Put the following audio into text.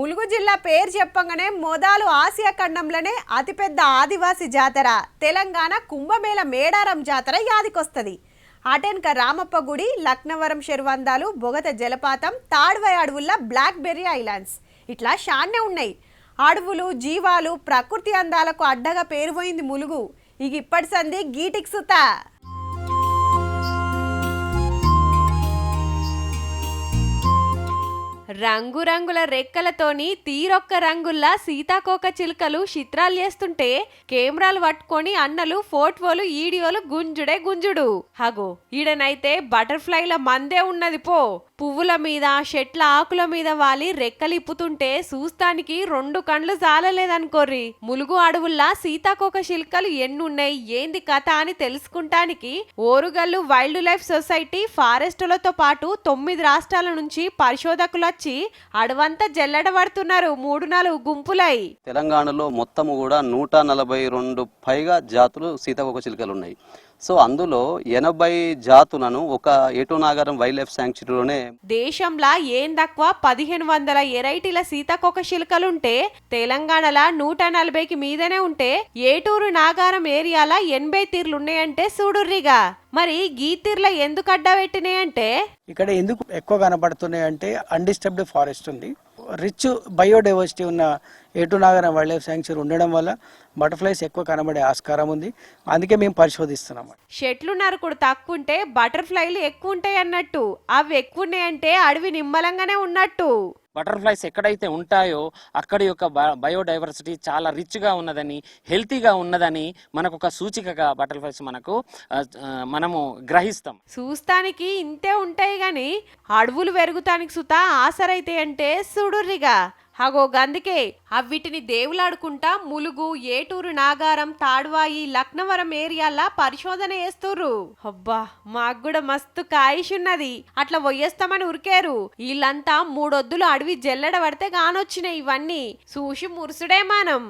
ములుగు జిల్లా పేరు చెప్పంగానే మొదలు ఆసియా ఖండంలోనే అతిపెద్ద ఆదివాసీ జాతర తెలంగాణ కుంభమేళ మేడారం జాతర యాదికొస్తుంది. అటెన్క రామప్ప గుడి, లక్నవరం శర్వందాలు, బొగత జలపాతం, తాడ్వై అడవుల బ్లాక్ బెర్రీ ఐలాండ్స్ ఇట్లా షాన్నే ఉన్నాయి. అడవులు, జీవాలు, ప్రకృతి అందాలకు అడ్డగా పేరుపోయింది ములుగు. ఇక ఇప్పటి సంది గీటికి సుతా. రంగురంగుల రెక్కలతోని తీరొక్క రంగుల్లా సీతాకోక చిలుకలు చిత్రాలు చేస్తుంటే కెమెరాలు పట్టుకొని అన్నలు ఫోటోలు ఈడియోలు గుంజుడే గుంజుడు. హగో ఈడనైతే బటర్ఫ్లైల మందే ఉన్నది పో. పువ్వుల మీద, చెట్ల ఆకుల మీద వాలి రెక్కలిప్పుతుంటే చూస్తానికి 2 కండ్లు చాలలేదనుకోర్రి. ములుగు అడవుల్లా సీతాకోక చిలుకలు ఎన్నున్నాయి, ఏంది కథ అని తెలుసుకుంటానికి ఓరుగల్లు వైల్డ్ లైఫ్ సొసైటీ ఫారెస్టులతో పాటు 9 రాష్ట్రాల నుంచి పరిశోధకులు వచ్చి అడవంతా జల్లెడబడుతున్నారు 3-4 గుంపులై. తెలంగాణలో మొత్తము కూడా 142 పైగా జాతులు సీతాకోక చిలుకలు ఉన్నాయి. సో అందులో 80 జాతులను ఒక ఏటూ నాగారం వైల్డ్ లైఫ్ శాంక్చురీలోనే. దేశంలో ఏం తక్కువ 1500 ఎరైటీల సీతాకోక చిలుకలుంటే తెలంగాణలో 140కి మీదనే ఉంటే ఏటూరు నాగారం ఏరియాల 80 తీర్లున్నాయంటే చూడుర్రిగా. మరి గీ తీర్ల ఎందుకు అడ్డబెట్టినాయంటే ఇక్కడ ఎందుకు ఎక్కువ కనబడుతున్నాయంటే అన్డిస్టర్బ్డ్ ఫారెస్ట్ ఉంది, రిచ్ బయోడైవర్సిటీ ఉన్న ఏటూ నాగారం వైల్డ్ లైఫ్ శాంక్చురీ ఉండడం వల్ల బటర్ఫ్లైస్ ఎక్కువ కనబడే ఆస్కారం ఉంది. అందుకే మేము పరిశోధిస్తున్నాం. చెట్లు నరుకుడు తక్కువ ఉంటే బటర్ఫ్లైలు ఎక్కువ ఉంటాయి అన్నట్టు. అవి ఎక్కువ ఉన్నాయంటే అడవి నిమ్మలంగానే ఉన్నట్టు. బటర్ఫ్లైస్ ఎక్కడైతే ఉంటాయో అక్కడి యొక్క బయోడైవర్సిటీ చాలా రిచ్గా ఉన్నదని, హెల్తీగా ఉన్నదని మనకు ఒక సూచికగా బటర్ఫ్లైస్ మనము గ్రహిస్తాం. చూస్తానికి ఇంతే ఉంటాయి గాని అడవులు పెరుగుతానికి సుతా ఆసరైతే అంటే చూడుర్రిగా. హగో గందుకే అవిటిని దేవులాడుకుంటా ములుగు, ఏటూరు నాగారం, తాడ్వాయి, లక్నవరం ఏరియాల పరిశోధన చేస్తుర్రు. అబ్బా మాకు కూడా మస్తు కాయిషున్నది, అట్లా పోయేస్తామని ఉరికేరు. వీళ్ళంతా 3 వద్దులు అడవి జల్లెడ పడితే కానొచ్చినాయి. ఇవన్నీ చూసి మురుసుడే మనం.